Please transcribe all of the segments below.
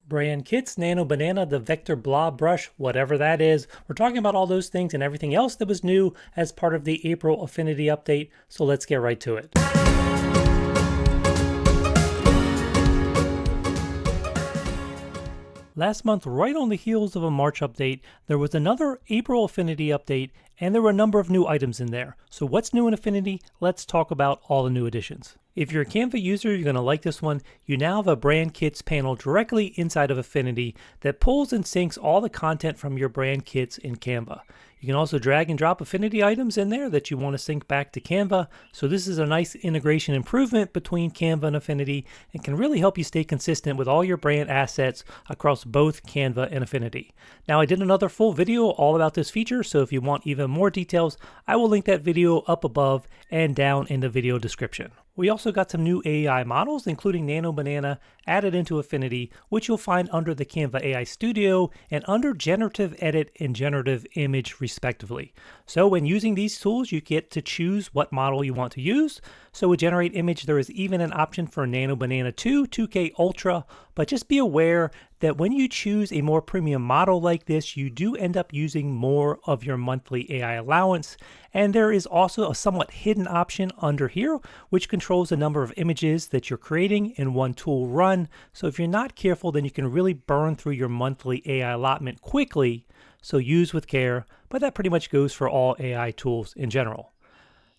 Brand Kits, Nano Banana, the Vector Blob brush, whatever that is. We're talking about all those things and everything else that was new as part of the April Affinity update, so let's get right to it. Last month, right on the heels of a March update, there was another April Affinity update, and there were a number of new items in there. So what's new in Affinity? Let's talk about all the new additions. If you're a Canva user, you're going to like this one. You now have a Brand Kits panel directly inside of Affinity that pulls and syncs all the content from your Brand Kits in Canva. You can also drag and drop Affinity items in there that you want to sync back to Canva. So this is a nice integration improvement between Canva and Affinity and can really help you stay consistent with all your brand assets across both Canva and Affinity. Now, I did another full video all about this feature, so if you want even more details, I will link that video up above and down in the video description. We also got some new AI models, including Nano Banana, added into Affinity, which you'll find under the Canva AI Studio and under Generative Edit and Generative Image, respectively. So when using these tools, you get to choose what model you want to use. So with Generate Image, there is even an option for Nano Banana 2, 2K Ultra, but just be aware that when you choose a more premium model like this, you do end up using more of your monthly AI allowance. And there is also a somewhat hidden option under here, which controls the number of images that you're creating in one tool run. So if you're not careful, then you can really burn through your monthly AI allotment quickly. So use with care, but that pretty much goes for all AI tools in general.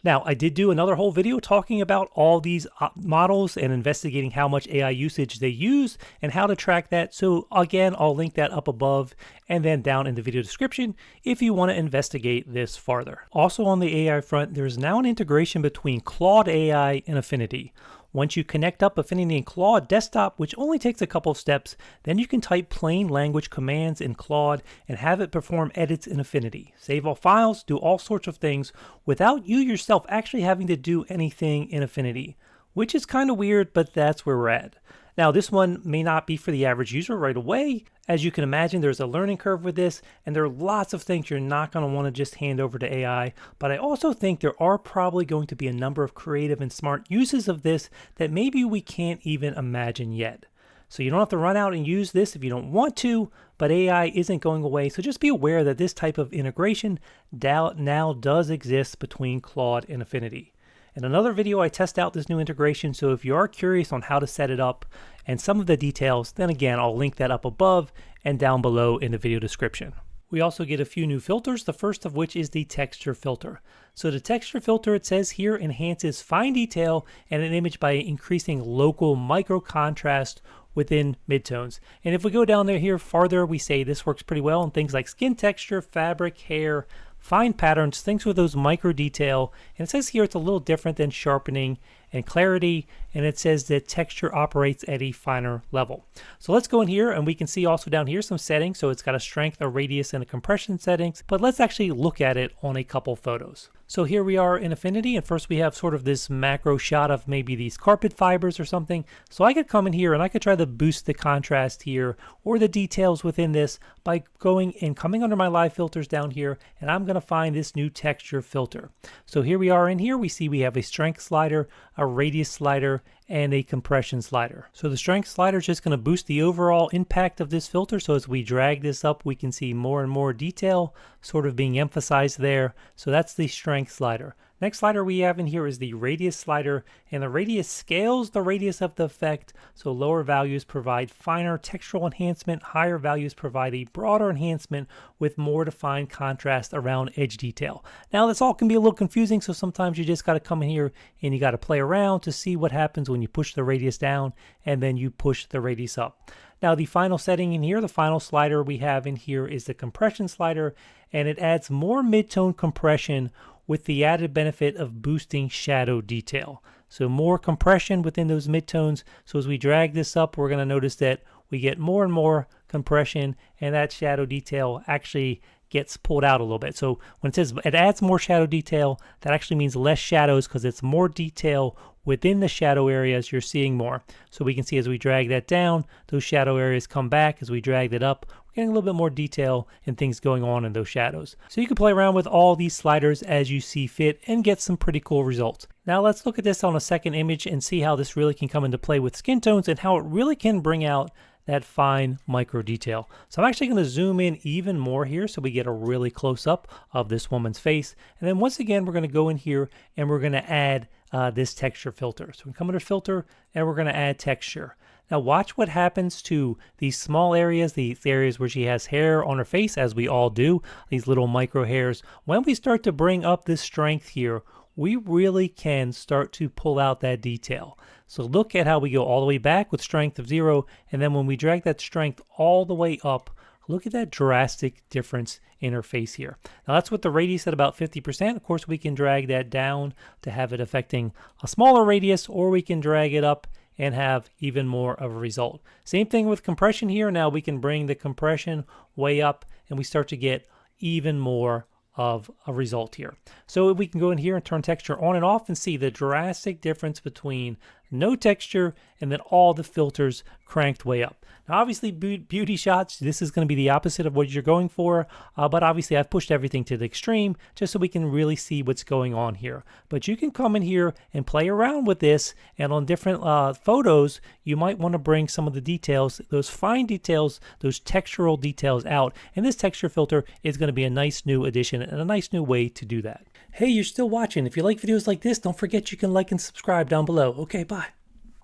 Now, I did do another whole video talking about all these models and investigating how much AI usage they use and how to track that. So again, I'll link that up above and then down in the video description if you want to investigate this farther. Also on the AI front, there's now an integration between Claude AI and Affinity. Once you connect up Affinity and Claude Desktop, which only takes a couple of steps, then you can type plain language commands in Claude and have it perform edits in Affinity. Save all files, do all sorts of things without you yourself actually having to do anything in Affinity, which is kind of weird, but that's where we're at. Now, this one may not be for the average user right away. As you can imagine, there's a learning curve with this, and there are lots of things you're not going to want to just hand over to AI. But I also think there are probably going to be a number of creative and smart uses of this that maybe we can't even imagine yet. So you don't have to run out and use this if you don't want to, but AI isn't going away. So just be aware that this type of integration now does exist between Claude and Affinity. In another video, I test out this new integration, so if you are curious on how to set it up and some of the details, then again, I'll link that up above and down below in the video description. We also get a few new filters, the first of which is the texture filter. So the texture filter, it says here, enhances fine detail in an image by increasing local micro contrast within midtones. And if we go down there here farther, we say this works pretty well on things like skin texture, fabric, hair, fine patterns, things with those micro detail. And it says here it's a little different than sharpening and clarity, and it says that texture operates at a finer level. So let's go in here and we can see also down here some settings. So it's got a strength, a radius, and a compression settings, but let's actually look at it on a couple photos. So here we are in Affinity, and first we have sort of this macro shot of maybe these carpet fibers or something. So I could come in here and I could try to boost the contrast here or the details within this by going and coming under my live filters down here, and I'm going to find this new texture filter. So here we are in here, we see we have a strength slider, a radius slider, and a compression slider. So the strength slider is just going to boost the overall impact of this filter. So as we drag this up, we can see more and more detail sort of being emphasized there. So that's the strength slider. Next slider we have in here is the radius slider, and the radius scales the radius of the effect. So lower values provide finer textural enhancement, higher values provide a broader enhancement with more defined contrast around edge detail. Now this all can be a little confusing, so sometimes you just got to come in here and you got to play around to see what happens when you push the radius down and then you push the radius up. Now the final setting in here, the final slider we have in here is the compression slider, and it adds more midtone compression with the added benefit of boosting shadow detail. So more compression within those midtones. So as we drag this up, we're going to notice that we get more and more compression, and that shadow detail actually gets pulled out a little bit. So when it says it adds more shadow detail, that actually means less shadows because it's more detail within the shadow areas you're seeing more. So we can see as we drag that down, those shadow areas come back. As we drag that up, we're getting a little bit more detail and things going on in those shadows. So you can play around with all these sliders as you see fit and get some pretty cool results. Now let's look at this on a second image and see how this really can come into play with skin tones and how it really can bring out that fine micro detail. So I'm actually going to zoom in even more here so we get a really close up of this woman's face. And then once again, we're going to go in here and we're going to add this texture filter. So we come under filter and we're going to add texture. Now watch what happens to these small areas, these areas where she has hair on her face, as we all do, these little micro hairs. When we start to bring up this strength here, we really can start to pull out that detail. So look at how we go all the way back with strength of 0, and then when we drag that strength all the way up, look at that drastic difference in her face here. Now that's with the radius at about 50%. Of course, we can drag that down to have it affecting a smaller radius, or we can drag it up and have even more of a result. Same thing with compression here. Now we can bring the compression way up and we start to get even more of a result here. So we can go in here and turn texture on and off and see the drastic difference between no texture and then all the filters cranked way up. Now obviously beauty shots, this is going to be the opposite of what you're going for, but obviously I've pushed everything to the extreme just so we can really see what's going on here. But you can come in here and play around with this, and on different photos you might want to bring some of the details, those fine details, those textural details out, and this texture filter is going to be a nice new addition and a nice new way to do that. Hey, you're still watching. If you like videos like this, don't forget you can like and subscribe down below. Okay, bye.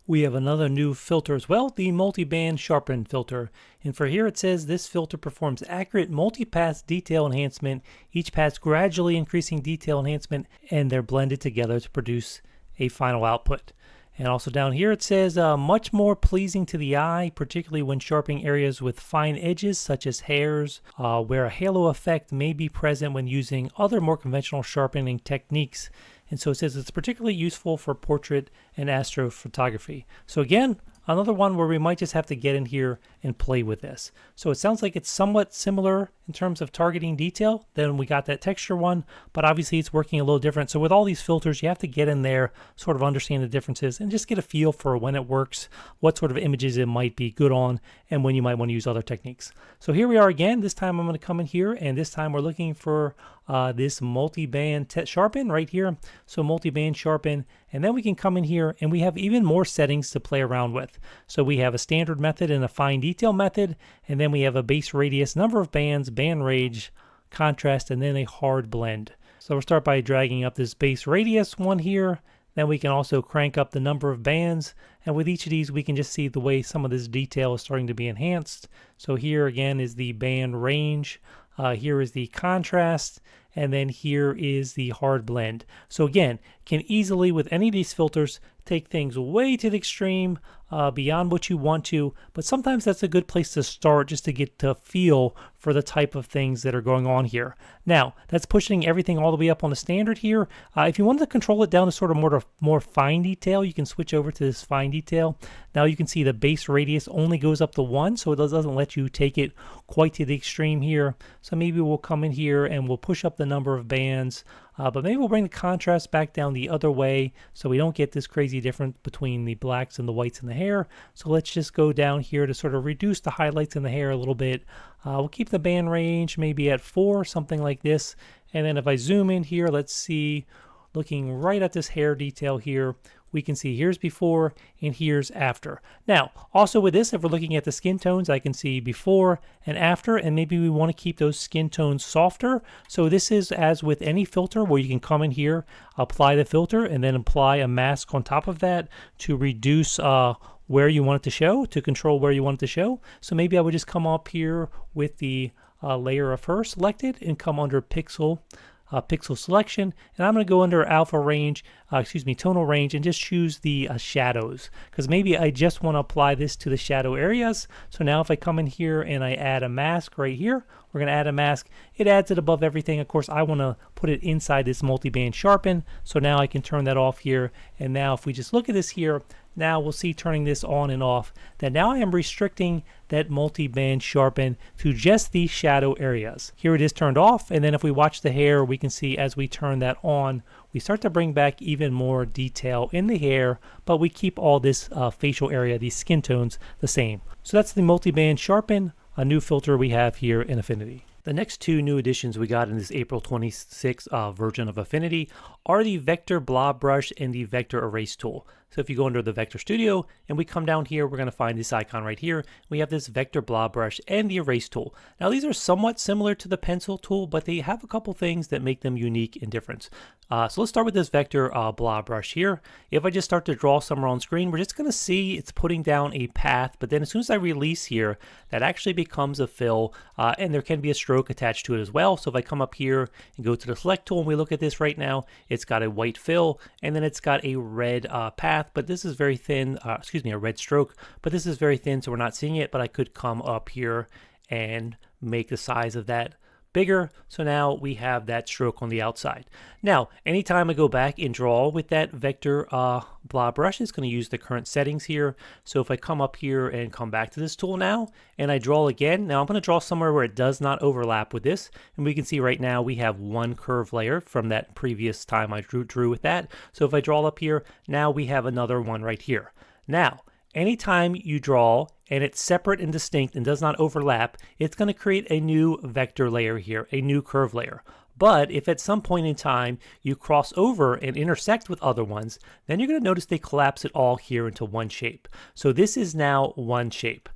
We have another new filter as well, the multi-band Sharpen filter. And for here it says this filter performs accurate multi-pass detail enhancement, each pass gradually increasing detail enhancement, and they're blended together to produce a final output. And also down here it says much more pleasing to the eye, particularly when sharpening areas with fine edges such as hairs, where a halo effect may be present when using other more conventional sharpening techniques. And so it says it's particularly useful for portrait and astrophotography. So again, another one where we might just have to get in here and play with this. So it sounds like it's somewhat similar in terms of targeting detail than we got that texture one, but obviously it's working a little different. So with all these filters, you have to get in there, sort of understand the differences, and just get a feel for when it works, what sort of images it might be good on, and when you might want to use other techniques. So here we are again. This time I'm going to come in here, and this time we're looking for this multi-band sharpen right here. So multi-band sharpen, and then we can come in here and we have even more settings to play around with. So we have a standard method and a fine detail method, and then we have a base radius, number of bands, band range, contrast, and then a hard blend. So we'll start by dragging up this base radius one here. Then we can also crank up the number of bands, and with each of these we can just see the way some of this detail is starting to be enhanced. So here again is the band range, here is the contrast, and then here is the hard blend. So again, can easily with any of these filters take things way to the extreme, beyond what you want to, but sometimes that's a good place to start just to get to feel for the type of things that are going on here. Now, that's pushing everything all the way up on the standard here. If you wanted to control it down to sort of more fine detail, you can switch over to this fine detail. Now you can see the base radius only goes up to 1, so it doesn't let you take it quite to the extreme here. So maybe we'll come in here and we'll push up the number of bands, but maybe we'll bring the contrast back down the other way so we don't get this crazy difference between the blacks and the whites in the hair. So let's just go down here to sort of reduce the highlights in the hair a little bit. We'll keep the band range maybe at 4, something like this. And then if I zoom in here, let's see, looking right at this hair detail here, we can see here's before and here's after. Now, also with this, if we're looking at the skin tones, I can see before and after, and maybe we want to keep those skin tones softer. So this is as with any filter where you can come in here, apply the filter, and then apply a mask on top of that to reduce where you want it to show, to control where you want it to show. So maybe I would just come up here with the layer of her selected and come under pixel selection, and I'm going to go under alpha range, tonal range, and just choose the shadows, because maybe I just want to apply this to the shadow areas. So now if I come in here and I add a mask right here, we're going to add a mask. It adds it above everything. Of course, I want to put it inside this multi-band sharpen, so now I can turn that off here. And now if we just look at this here, now we'll see turning this on and off, that now I am restricting that multi-band sharpen to just these shadow areas. Here it is turned off, and then if we watch the hair, we can see as we turn that on, we start to bring back even more detail in the hair, but we keep all this facial area, these skin tones, the same. So that's the multi-band sharpen, a new filter we have here in Affinity. The next two new additions we got in this April 26 version of Affinity are the Vector Blob Brush and the Vector Erase Tool. So if you go under the Vector Studio and we come down here, we're going to find this icon right here. We have this Vector Blob brush and the Erase tool. Now these are somewhat similar to the pencil tool, but they have a couple things that make them unique and different. So let's start with this Vector Blob brush here. If I just start to draw somewhere on screen, we're just going to see it's putting down a path, but then as soon as I release here, that actually becomes a fill, and there can be a stroke attached to it as well. So if I come up here and go to the Select tool and we look at this right now, it's got a white fill, and then it's got a red path, but this is very thin, a red stroke, but this is very thin, so we're not seeing it, but I could come up here and make the size of that bigger, so now we have that stroke on the outside. Now, anytime I go back and draw with that Vector Blob brush, it's going to use the current settings here. So if I come up here and come back to this tool now, and I draw again, now I'm going to draw somewhere where it does not overlap with this, and we can see right now we have one curve layer from that previous time I drew with that. So if I draw up here, now we have another one right here. Now, anytime you draw and it's separate and distinct and does not overlap, it's going to create a new vector layer here, a new curve layer. But if at some point in time you cross over and intersect with other ones, then you're going to notice they collapse it all here into one shape. So this is now one shape.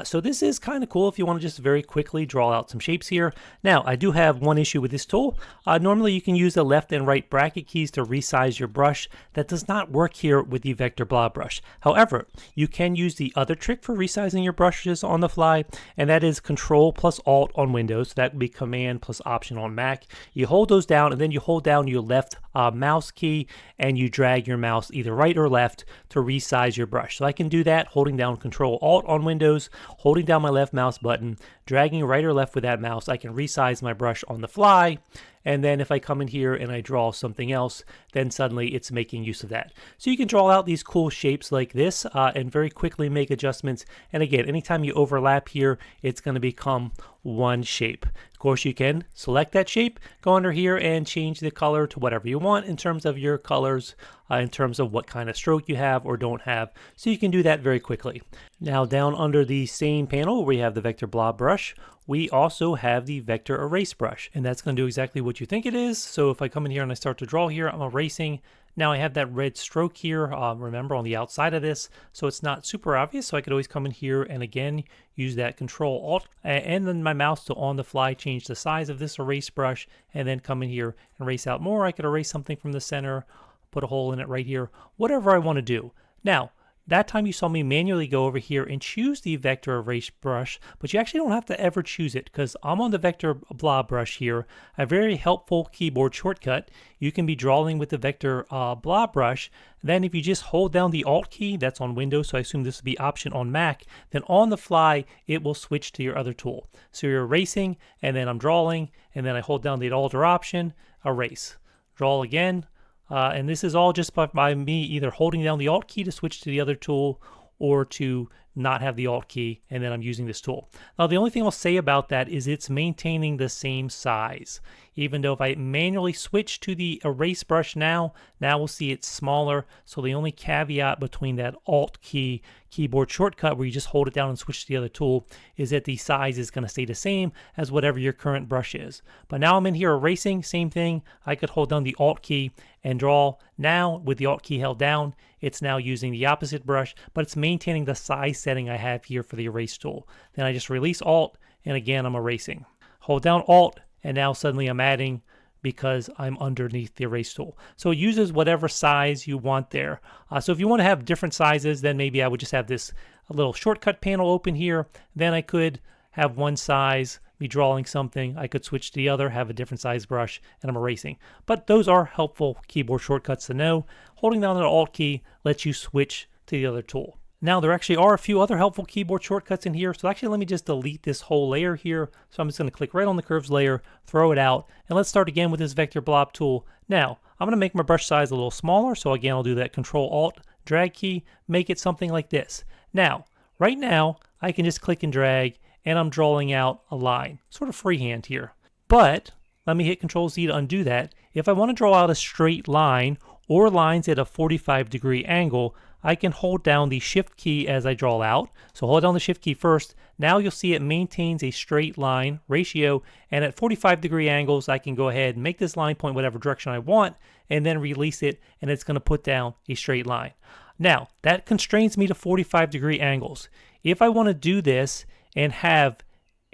So this is kind of cool if you want to just very quickly draw out some shapes here. Now, I do have one issue with this tool. Normally you can use the left and right bracket keys to resize your brush. That does not work here with the Vector Blob brush. However, you can use the other trick for resizing your brushes on the fly, and that is Control plus Alt on Windows. So that would be Command plus Option on Mac. You hold those down, and then you hold down your left mouse key, and you drag your mouse either right or left to resize your brush. So I can do that holding down Control Alt on Windows, holding down my left mouse button, dragging right or left with that mouse. I can resize my brush on the fly, and then if I come in here and I draw something else, then suddenly it's making use of that. So you can draw out these cool shapes like this and very quickly make adjustments. And again, anytime you overlap here, it's going to become one shape. Of course, you can select that shape, go under here and change the color to whatever you want in terms of your colors, in terms of what kind of stroke you have or don't have. So you can do that very quickly. Now down under the same panel, we have the Vector Blob brush. We also have the Vector Erase brush, and that's going to do exactly what you think it is. So if I come in here and I start to draw here, I'm erasing. Now I have that red stroke here, remember, on the outside of this, so it's not super obvious. So I could always come in here and again use that Control Alt and then my mouse to on the fly change the size of this erase brush, and then come in here and erase out more. I could erase something from the center, put a hole in it right here, whatever I want to do. Now, that time you saw me manually go over here and choose the Vector Erase brush, but you actually don't have to ever choose it because I'm on the Vector Blob brush here, a very helpful keyboard shortcut. You can be drawing with the Vector Blob brush. Then if you just hold down the Alt key, that's on Windows, so I assume this would be Option on Mac, then on the fly, it will switch to your other tool. So you're erasing, and then I'm drawing, and then I hold down the Alt or Option, erase. Draw again. And this is all just by me either holding down the Alt key to switch to the other tool or to not have the Alt key, and then I'm using this tool. Now, the only thing I'll say about that is it's maintaining the same size. Even though if I manually switch to the Erase brush now we'll see it's smaller. So the only caveat between that Alt key keyboard shortcut where you just hold it down and switch to the other tool is that the size is going to stay the same as whatever your current brush is. But now I'm in here erasing, same thing. I could hold down the Alt key and draw. Now with the Alt key held down, it's now using the opposite brush, but it's maintaining the size setting I have here for the Erase tool. Then I just release Alt, and again I'm erasing. Hold down Alt, and now suddenly I'm adding because I'm underneath the Erase tool. So it uses whatever size you want there. So if you want to have different sizes, then maybe I would just have this a little shortcut panel open here. Then I could have one size, be drawing something. I could switch to the other, have a different size brush, and I'm erasing. But those are helpful keyboard shortcuts to know. Holding down the Alt key lets you switch to the other tool. Now, there actually are a few other helpful keyboard shortcuts in here. So actually, let me just delete this whole layer here. So I'm just going to click right on the curves layer, throw it out, and let's start again with this Vector Blob tool. Now, I'm going to make my brush size a little smaller. So again, I'll do that Control Alt drag key, make it something like this. Now, right now, I can just click and drag, and I'm drawing out a line, sort of freehand here. But let me hit Control Z to undo that. If I want to draw out a straight line or lines at a 45-degree angle, I can hold down the Shift key as I draw out. So hold down the Shift key first. Now you'll see it maintains a straight line ratio, and at 45-degree angles, I can go ahead and make this line point whatever direction I want, and then release it, and it's going to put down a straight line. Now, that constrains me to 45-degree angles. If I want to do this and have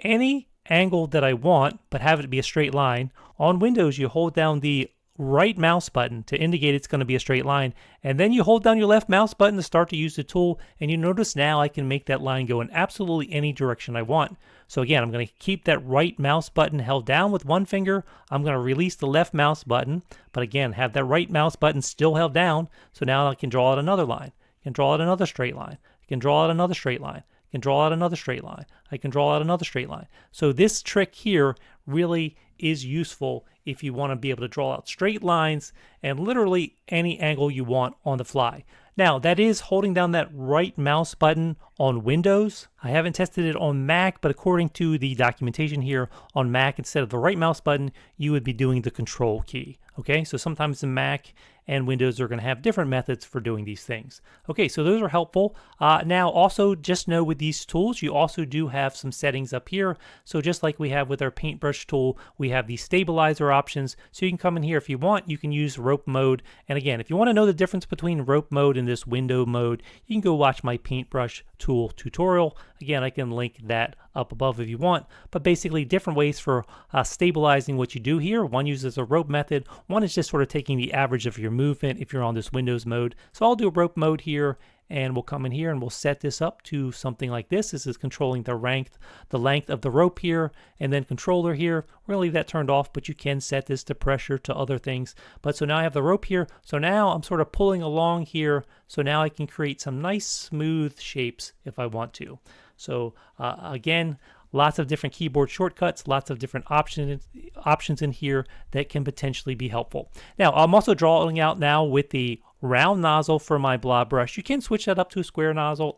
any angle that I want, but have it be a straight line, on Windows you hold down the right mouse button to indicate it's going to be a straight line, and then you hold down your left mouse button to start to use the tool, and you notice now I can make that line go in absolutely any direction I want. So again, I'm going to keep that right mouse button held down with one finger. I'm going to release the left mouse button, but again, have that right mouse button still held down, so now I can draw out another line. I can draw out another straight line. I can draw out another straight line. I can draw out another straight line. I can draw out another straight line. So this trick here really is useful if you want to be able to draw out straight lines and literally any angle you want on the fly. Now, that is holding down that right mouse button on Windows. I haven't tested it on Mac, but according to the documentation here on Mac, instead of the right mouse button, you would be doing the control key. Okay, so sometimes the Mac and Windows are going to have different methods for doing these things. Okay, so those are helpful. Now, also just know with these tools, you also do have some settings up here. So just like we have with our paintbrush tool, we have the stabilizer options. So you can come in here if you want, you can use rope mode. And again, if you want to know the difference between rope mode and this window mode, you can go watch my paintbrush tool tutorial. Again, I can link that up above if you want, but basically different ways for stabilizing what you do here. One uses a rope method, one is just sort of taking the average of your movement if you're on this Windows mode. So I'll do a rope mode here, and we'll come in here and we'll set this up to something like this. This is controlling the length of the rope here, and then controller here. We're gonna leave that turned off, but you can set this to pressure, to other things. But so now I have the rope here. So now I'm sort of pulling along here. So now I can create some nice smooth shapes if I want to. So again, lots of different keyboard shortcuts, lots of different options in here that can potentially be helpful. Now, I'm also drawing out now with the round nozzle for my blob brush. You can switch that up to a square nozzle.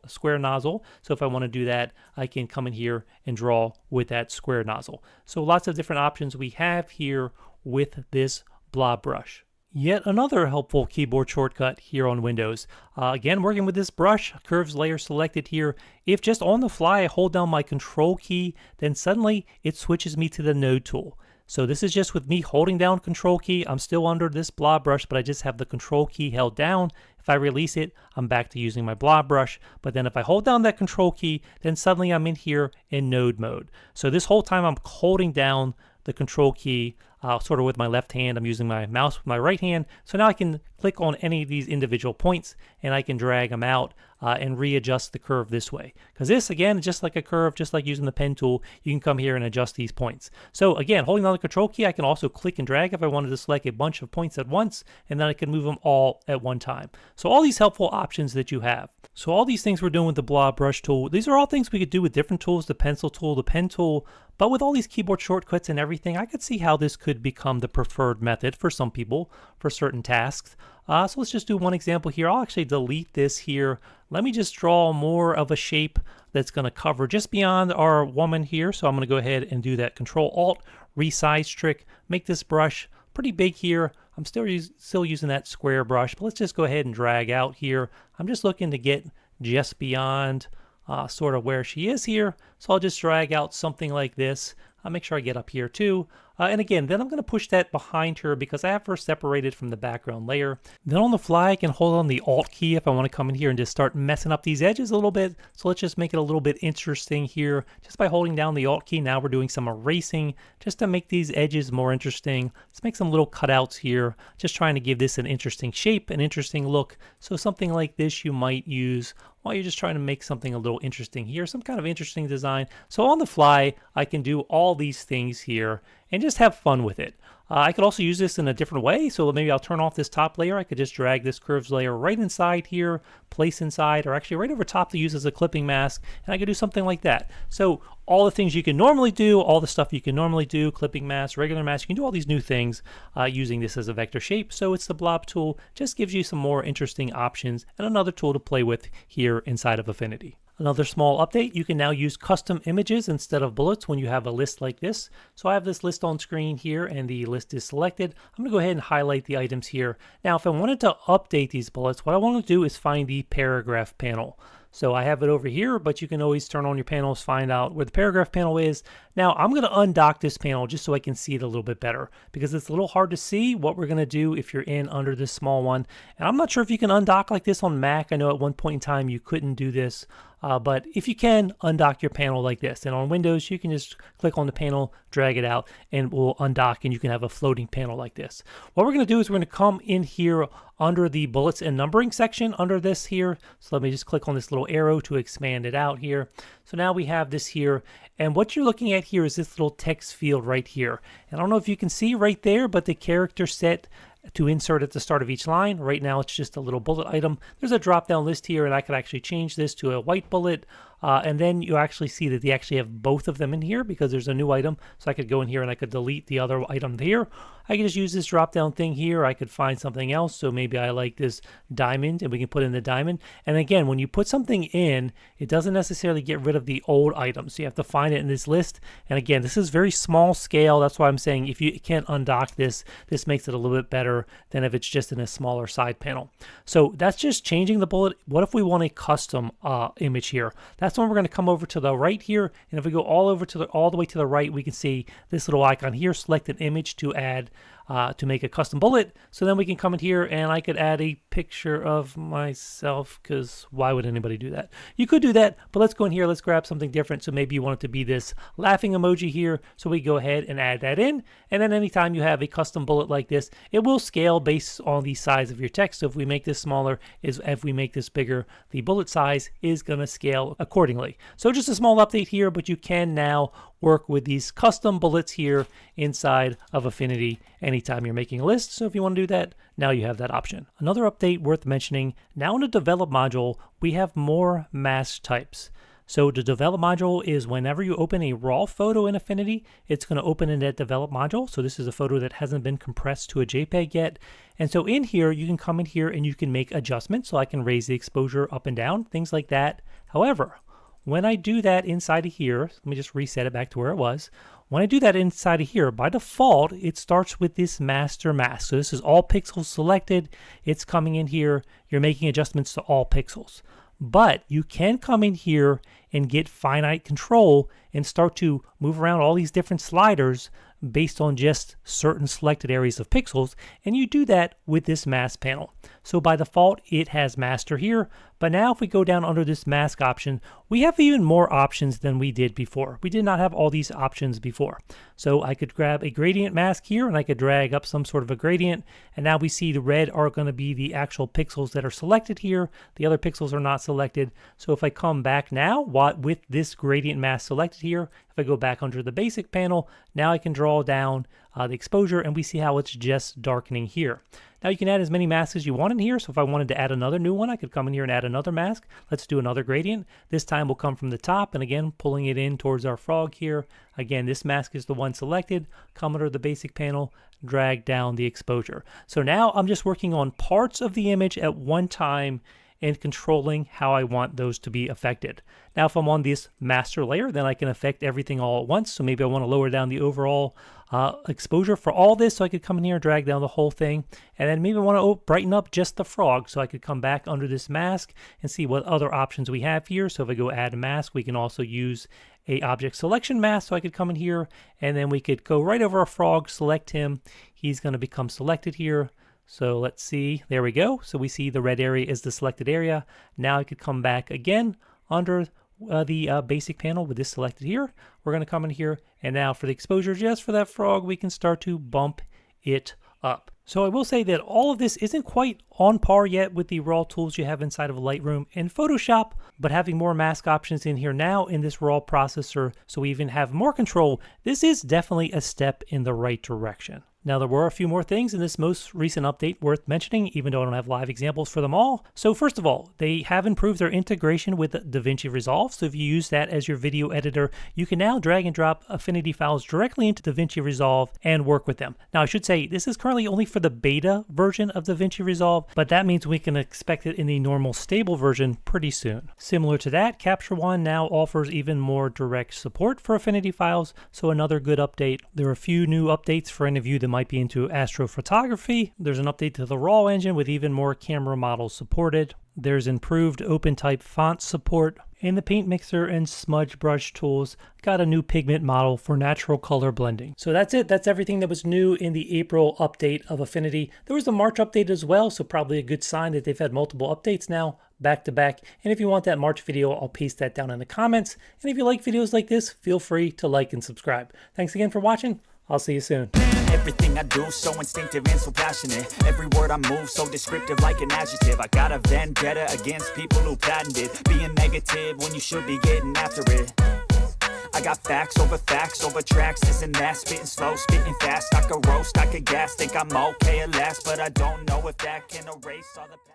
So if I want to do that, I can come in here and draw with that square nozzle. So lots of different options we have here with this blob brush. Yet another helpful keyboard shortcut here on Windows. Again, working with this brush, curves layer selected here. If just on the fly I hold down my control key, then suddenly it switches me to the node tool. So this is just with me holding down control key. I'm still under this blob brush, but I just have the control key held down. If I release it, I'm back to using my blob brush. But then if I hold down that control key, then suddenly I'm in here in node mode. So this whole time I'm holding down the control key sort of with my left hand. I'm using my mouse with my right hand. So now I can click on any of these individual points and I can drag them out and readjust the curve this way. Because this, again, just like a curve, just like using the pen tool, you can come here and adjust these points. So again, holding down the control key, I can also click and drag if I wanted to select a bunch of points at once, and then I can move them all at one time. So all these helpful options that you have. So all these things we're doing with the blob brush tool, these are all things we could do with different tools, the pencil tool, the pen tool, but with all these keyboard shortcuts and everything, I could see how this could become the preferred method for some people for certain tasks. So let's just do one example here. I'll actually delete this here. Let me just draw more of a shape that's going to cover just beyond our woman here. So I'm going to go ahead and do that Control-Alt, resize trick, make this brush pretty big here. I'm still using that square brush, but let's just go ahead and drag out here. I'm just looking to get just beyond sort of where she is here. So I'll just drag out something like this. I'll make sure I get up here too. And again, then I'm going to push that behind her because I have her separated from the background layer. Then on the fly, I can hold on the Alt key if I want to come in here and just start messing up these edges a little bit. So let's just make it a little bit interesting here. Just by holding down the Alt key, now we're doing some erasing just to make these edges more interesting. Let's make some little cutouts here. Just trying to give this an interesting shape, an interesting look. So something like this you might use while you're just trying to make something a little interesting here, some kind of interesting design. So on the fly, I can do all these things here and just have fun with it. I could also use this in a different way. So maybe I'll turn off this top layer. I could just drag this curves layer right inside here, place inside, or actually right over top to use as a clipping mask. And I could do something like that. So all the things you can normally do, all the stuff you can normally do, clipping mask, regular mask, you can do all these new things using this as a vector shape. So it's the blob tool, just gives you some more interesting options and another tool to play with here inside of Affinity. Another small update, you can now use custom images instead of bullets when you have a list like this. So I have this list on screen here and the list is selected. I'm going to go ahead and highlight the items here. Now, if I wanted to update these bullets, what I want to do is find the paragraph panel. So I have it over here, but you can always turn on your panels, find out where the paragraph panel is. Now I'm going to undock this panel just so I can see it a little bit better, because it's a little hard to see what we're going to do if you're in under this small one. And I'm not sure if you can undock like this on Mac. I know at one point in time you couldn't do this. But if you can, undock your panel like this. And on Windows, you can just click on the panel, drag it out, and it will undock, and you can have a floating panel like this. What we're going to do is we're going to come in here under the bullets and numbering section under this here. So let me just click on this little arrow to expand it out here. So now we have this here. And what you're looking at here is this little text field right here. And I don't know if you can see right there, but the character set to insert at the start of each line. Right now it's just a little bullet item. There's a drop down list here, and I could actually change this to a white bullet. And then you actually see that they actually have both of them in here because there's a new item. So I could go in here and I could delete the other item here. I can just use this drop down thing here. I could find something else. So maybe I like this diamond, and we can put in the diamond. And again, when you put something in, it doesn't necessarily get rid of the old items. So you have to find it in this list. And again, this is very small scale. That's why I'm saying if you can't undock this, this makes it a little bit better than if it's just in a smaller side panel. So that's just changing the bullet. What if we want a custom image here? That's when we're going to come over to the right here. And if we go all the way to the right, we can see this little icon here, select an image to add to make a custom bullet. So then we can come in here and I could add a picture of myself, because why would anybody do that? You could do that, but let's go in here, let's grab something different. So maybe you want it to be this laughing emoji here. So we go ahead and add that in. And then anytime you have a custom bullet like this, it will scale based on the size of your text. So if we make this smaller, if we make this bigger, the bullet size is going to scale accordingly. So just a small update here, but you can now work with these custom bullets here inside of Affinity anytime you're making a list. So if you want to do that, now you have that option. Another update worth mentioning, now in the develop module, we have more mask types. So the develop module is whenever you open a raw photo in Affinity, it's going to open in that develop module. So this is a photo that hasn't been compressed to a JPEG yet. And so in here, you can come in here and you can make adjustments. So I can raise the exposure up and down, things like that. However, when I do that inside of here, let me just reset it back to where it was. When I do that inside of here, by default, it starts with this master mask. So this is all pixels selected. It's coming in here. You're making adjustments to all pixels. But you can come in here and get finite control and start to move around all these different sliders based on just certain selected areas of pixels, and you do that with this mask panel. So by default, it has master here, but now if we go down under this mask option, we have even more options than we did before. We did not have all these options before. So I could grab a gradient mask here, and I could drag up some sort of a gradient, and now we see the red are going to be the actual pixels that are selected here. The other pixels are not selected. So if I come back now, with this gradient mask selected here, if I go back under the basic panel, now I can draw down the exposure, and we see how it's just darkening here. Now you can add as many masks as you want in here. So if I wanted to add another new one, I could come in here and add another mask. Let's do another gradient. This time we'll come from the top, and again, pulling it in towards our frog here. Again, this mask is the one selected. Come under the basic panel, drag down the exposure. So now I'm just working on parts of the image at one time and controlling how I want those to be affected. Now, if I'm on this master layer, then I can affect everything all at once. So maybe I want to lower down the overall exposure for all this. So I could come in here and drag down the whole thing. And then maybe I want to brighten up just the frog. So I could come back under this mask and see what other options we have here. So if I go add a mask, we can also use a object selection mask. So I could come in here and then we could go right over our frog, select him. He's going to become selected here. So let's see, there we go. So we see the red area is the selected area. Now I could come back again under the basic panel with this selected here. We're going to come in here, and now for the exposure just for that frog, we can start to bump it up. So I will say that all of this isn't quite on par yet with the raw tools you have inside of Lightroom and Photoshop, but having more mask options in here now in this raw processor, so we even have more control, this is definitely a step in the right direction. Now, there were a few more things in this most recent update worth mentioning, even though I don't have live examples for them all. So first of all, they have improved their integration with DaVinci Resolve. So if you use that as your video editor, you can now drag and drop Affinity files directly into DaVinci Resolve and work with them. Now, I should say this is currently only for the beta version of DaVinci Resolve, but that means we can expect it in the normal stable version pretty soon. Similar to that, Capture One now offers even more direct support for Affinity files, so another good update. There are a few new updates for any of you that might be into astrophotography. There's an update to the RAW engine with even more camera models supported. There's improved OpenType font support, and the paint mixer and smudge brush tools got a new pigment model for natural color blending. So that's it. That's everything that was new in the April update of Affinity. There was a March update as well, so probably a good sign that they've had multiple updates now back to back. And if you want that March video, I'll paste that down in the comments. And if you like videos like this, feel free to like and subscribe. Thanks again for watching. I'll see you soon. Everything I do so instinctive and so passionate. Every word I move so descriptive like an adjective. I got a vendetta against people who patented being negative when you should be getting after it. I got facts over tracks, this and that. Spitting slow, spitting fast. I could roast, I could gas. Think I'm okay at last, but I don't know if that can erase all the